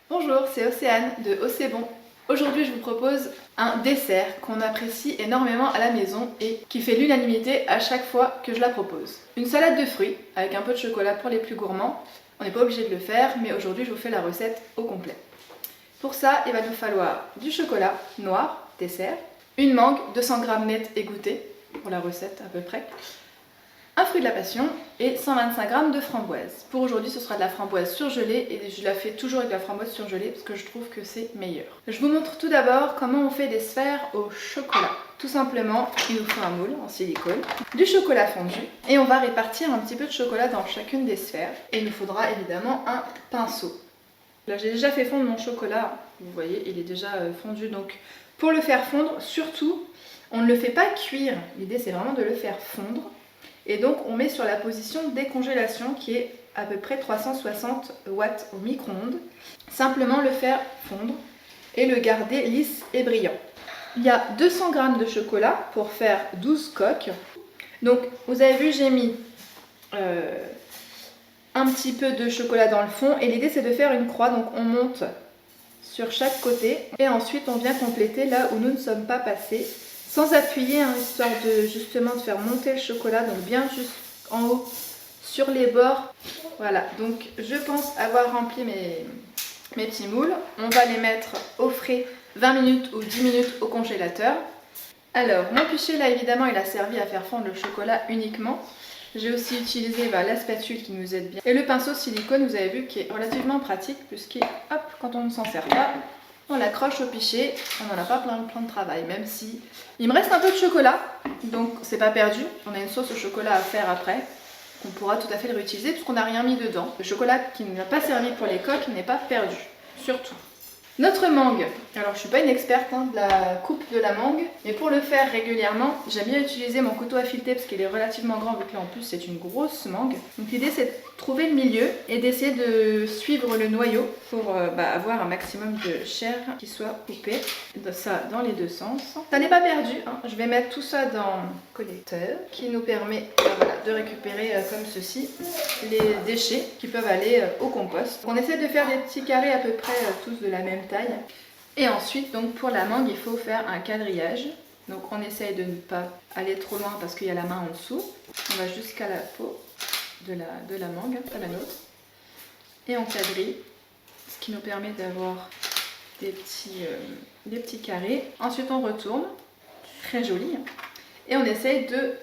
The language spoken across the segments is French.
Bonjour, c'est Océane de Oh c'est bon. Aujourd'hui je vous propose un dessert qu'on apprécie énormément à la maison et qui fait l'unanimité à chaque fois que je la propose. Une salade de fruits avec un peu de chocolat pour les plus gourmands. On n'est pas obligé de le faire mais aujourd'hui je vous fais la recette au complet. Pour ça il va nous falloir du chocolat noir, dessert, une mangue, 200 g net égoutté pour la recette à peu près, un fruit de la passion et 125 g de framboise. Pour aujourd'hui ce sera de la framboise surgelée et je la fais toujours avec de la framboise surgelée parce que je trouve que c'est meilleur. Je vous montre tout d'abord comment on fait des sphères au chocolat. Tout simplement, il nous faut un moule en silicone, du chocolat fondu et on va répartir un petit peu de chocolat dans chacune des sphères. Et il nous faudra évidemment un pinceau. Là j'ai déjà fait fondre mon chocolat, vous voyez il est déjà fondu, donc pour le faire fondre, surtout on ne le fait pas cuire, l'idée c'est vraiment de le faire fondre. Et donc on met sur la position décongélation qui est à peu près 360 watts au micro-ondes. Simplement le faire fondre et le garder lisse et brillant. Il y a 200 g de chocolat pour faire 12 coques. Donc vous avez vu j'ai mis un petit peu de chocolat dans le fond et l'idée c'est de faire une croix. Donc on monte sur chaque côté et ensuite on vient compléter là où nous ne sommes pas passés. Sans appuyer, hein, histoire de justement de faire monter le chocolat, donc bien juste en haut sur les bords. Voilà, donc je pense avoir rempli mes petits moules. On va les mettre au frais 20 minutes ou 10 minutes au congélateur. Alors, mon pichet là évidemment il a servi à faire fondre le chocolat uniquement. J'ai aussi utilisé la spatule qui nous aide bien. Et le pinceau silicone, vous avez vu, qui est relativement pratique puisqu'il, hop, quand on ne s'en sert pas, on l'accroche au pichet, on n'en a pas plein de travail, même si il me reste un peu de chocolat, donc c'est pas perdu. On a une sauce au chocolat à faire après, qu'on pourra tout à fait le réutiliser puisqu'on n'a rien mis dedans. Le chocolat qui n'a pas servi pour les coques n'est pas perdu, surtout. Notre mangue, alors je suis pas une experte de la coupe de la mangue, mais pour le faire régulièrement, j'aime bien utiliser mon couteau à fileter parce qu'il est relativement grand vu que là en plus c'est une grosse mangue. Donc l'idée c'est de trouver le milieu et d'essayer de suivre le noyau pour avoir un maximum de chair qui soit coupée, ça dans les deux sens. Ça n'est pas perdu, hein. Je vais mettre tout ça dans le collecteur qui nous permet de récupérer comme ceci les déchets qui peuvent aller au compost. On essaie de faire des petits carrés à peu près tous de la même taille. Et ensuite, donc pour la mangue, il faut faire un quadrillage. Donc on essaye de ne pas aller trop loin parce qu'il y a la main en dessous. On va jusqu'à la peau de la mangue, à la nôtre. Et on quadrille, ce qui nous permet d'avoir des petits carrés. Ensuite on retourne, très joli. Et on essaye de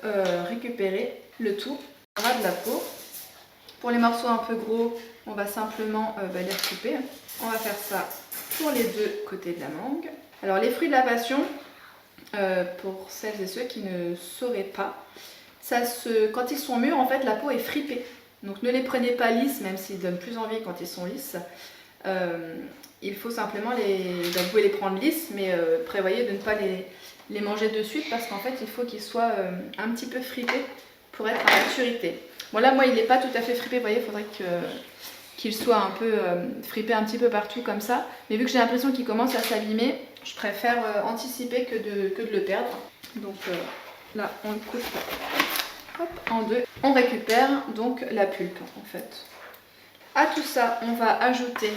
récupérer le tout à ras de la peau. Pour les morceaux un peu gros, on va simplement les recouper. On va faire ça pour les deux côtés de la mangue. Alors les fruits de la passion, pour celles et ceux qui ne sauraient pas, quand ils sont mûrs, en fait, la peau est fripée. Donc ne les prenez pas lisses, même s'ils donnent plus envie quand ils sont lisses. Il faut simplement vous pouvez les prendre lisses, mais prévoyez de ne pas les manger de suite parce qu'en fait, il faut qu'ils soient un petit peu fripés pour être à maturité. Bon là, moi, il n'est pas tout à fait fripé, vous voyez, il faudrait qu'il soit un peu fripé un petit peu partout comme ça. Mais vu que j'ai l'impression qu'il commence à s'abîmer, je préfère anticiper que de le perdre. Donc là, on le coupe en deux. On récupère donc la pulpe en fait. À tout ça, on va ajouter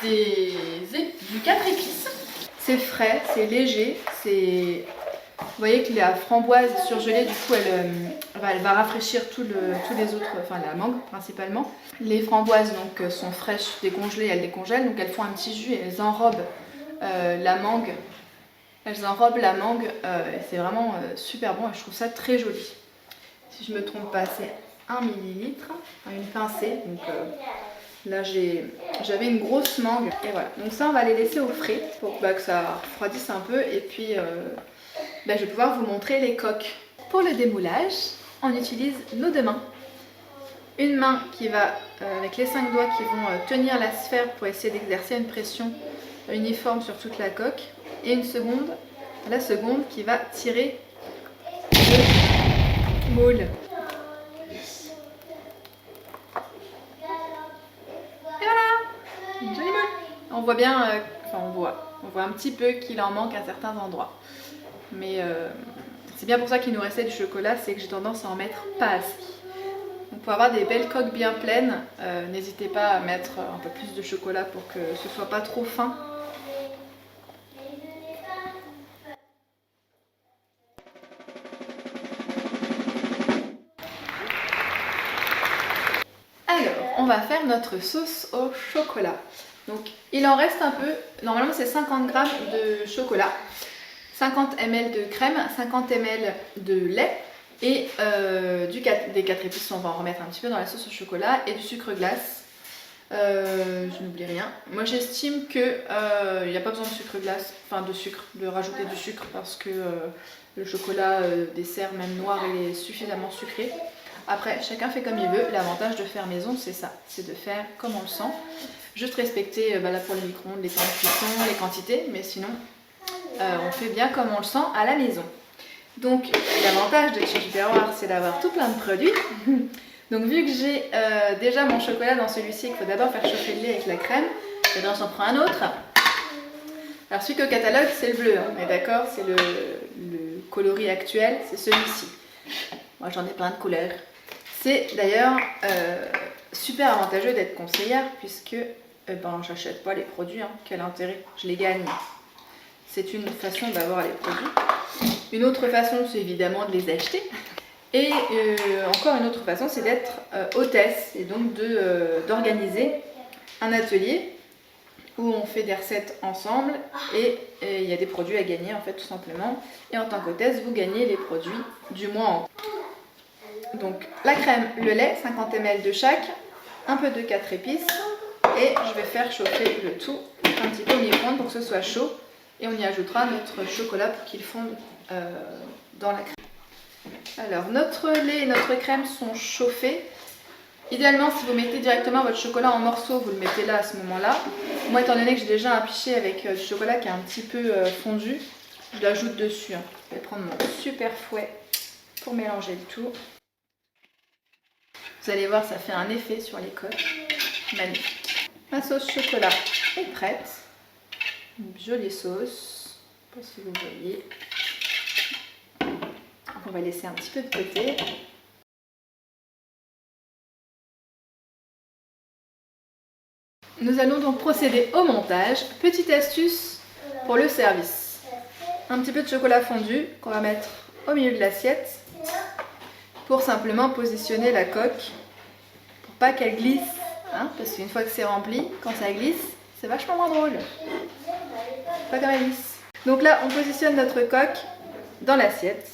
du 4 épices. C'est frais, c'est léger, c'est... Vous voyez que la framboise surgelée, du coup, elle va rafraîchir tous les autres, enfin la mangue principalement. Les framboises donc sont fraîches, décongelées, elles décongèlent, donc elles font un petit jus et elles enrobent la mangue. Elles enrobent la mangue, c'est vraiment super bon et je trouve ça très joli. Si je ne me trompe pas, c'est 1 millilitre, une pincée. Donc là j'avais une grosse mangue et voilà. Donc ça on va les laisser au frais pour que ça refroidisse un peu et puis je vais pouvoir vous montrer les coques. Pour le démoulage, on utilise nos deux mains. Une main qui va, avec les 5 doigts qui vont tenir la sphère pour essayer d'exercer une pression uniforme sur toute la coque. Et la seconde qui va tirer le moule. Et voilà, une jolie moule. On voit bien, on voit un petit peu qu'il en manque à certains endroits. Mais c'est bien pour ça qu'il nous restait du chocolat, c'est que j'ai tendance à en mettre pas assez. Donc pour avoir des belles coques bien pleines, n'hésitez pas à mettre un peu plus de chocolat pour que ce soit pas trop fin. Alors, on va faire notre sauce au chocolat. Donc, il en reste un peu. Normalement, c'est 50 g de chocolat, 50 ml de crème, 50 ml de lait et des 4 épices. On va en remettre un petit peu dans la sauce au chocolat et du sucre glace. Je n'oublie rien. Moi, j'estime que il n'y a pas besoin de sucre glace, enfin de rajouter du sucre parce que le chocolat dessert, même noir, il est suffisamment sucré. Après, chacun fait comme il veut. L'avantage de faire maison, c'est ça, c'est de faire comme on le sent. Juste respecter là pour le micro-ondes, les temps de cuisson, les quantités, mais sinon, on fait bien comme on le sent à la maison. Donc, l'avantage de chez Terroir, c'est d'avoir tout plein de produits. Donc, vu que j'ai déjà mon chocolat dans celui-ci, il faut d'abord faire chauffer le lait avec la crème. Et bien, j'en prends un autre. Alors, celui qu'au catalogue, c'est le bleu, hein, on est d'accord, c'est le coloris actuel, c'est celui-ci. Moi, j'en ai plein de couleurs. C'est d'ailleurs super avantageux d'être conseillère puisque j'achète pas les produits, hein. Quel intérêt, je les gagne. C'est une façon d'avoir les produits. Une autre façon, c'est évidemment de les acheter. Et encore une autre façon, c'est d'être hôtesse et donc d'organiser un atelier où on fait des recettes ensemble et il y a des produits à gagner en fait tout simplement. Et en tant qu'hôtesse, vous gagnez les produits du mois en. Donc la crème, le lait, 50 ml de chaque, un peu de 4 épices et je vais faire chauffer le tout un petit peu au micro-ondes pour que ce soit chaud et on y ajoutera notre chocolat pour qu'il fonde dans la crème. Alors notre lait et notre crème sont chauffés. Idéalement, si vous mettez directement votre chocolat en morceaux, vous le mettez là à ce moment-là. Moi, étant donné que j'ai déjà un pichet avec du chocolat qui est un petit peu fondu, je l'ajoute dessus. Hein. Je vais prendre mon super fouet pour mélanger le tout. Vous allez voir, ça fait un effet sur les côtes. Magnifique. Ma sauce chocolat est prête. Une jolie sauce. Je ne sais pas si vous voyez. Donc on va laisser un petit peu de côté. Nous allons donc procéder au montage. Petite astuce pour le service. Un petit peu de chocolat fondu qu'on va mettre au milieu de l'assiette pour simplement positionner la coque pour pas qu'elle glisse, hein, parce qu'une fois que c'est rempli, quand ça glisse, c'est vachement moins drôle. Pas comme elle glisse. Donc là, on positionne notre coque dans l'assiette.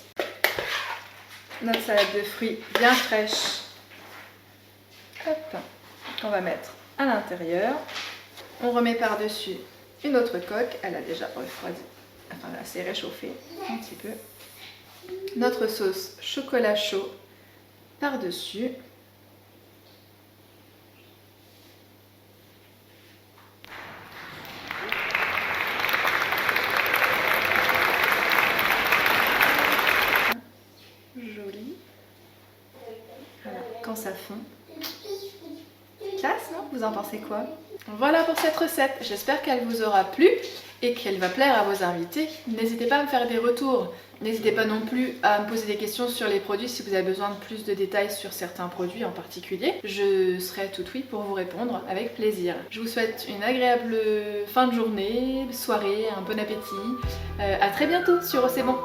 Notre salade de fruits bien fraîche. Hop, qu'on va mettre à l'intérieur. On remet par-dessus une autre coque, elle a déjà refroidi, enfin elle s'est réchauffée un petit peu. Notre sauce chocolat chaud par-dessus. Joli. Voilà, quand ça fond. Classe, non? Vous en pensez quoi? Voilà pour cette recette. J'espère qu'elle vous aura plu et qu'elle va plaire à vos invités. N'hésitez pas à me faire des retours. N'hésitez pas non plus à me poser des questions sur les produits si vous avez besoin de plus de détails sur certains produits en particulier. Je serai tout oui pour vous répondre avec plaisir. Je vous souhaite une agréable fin de journée, soirée, un bon appétit. À très bientôt sur Oh c'est bon.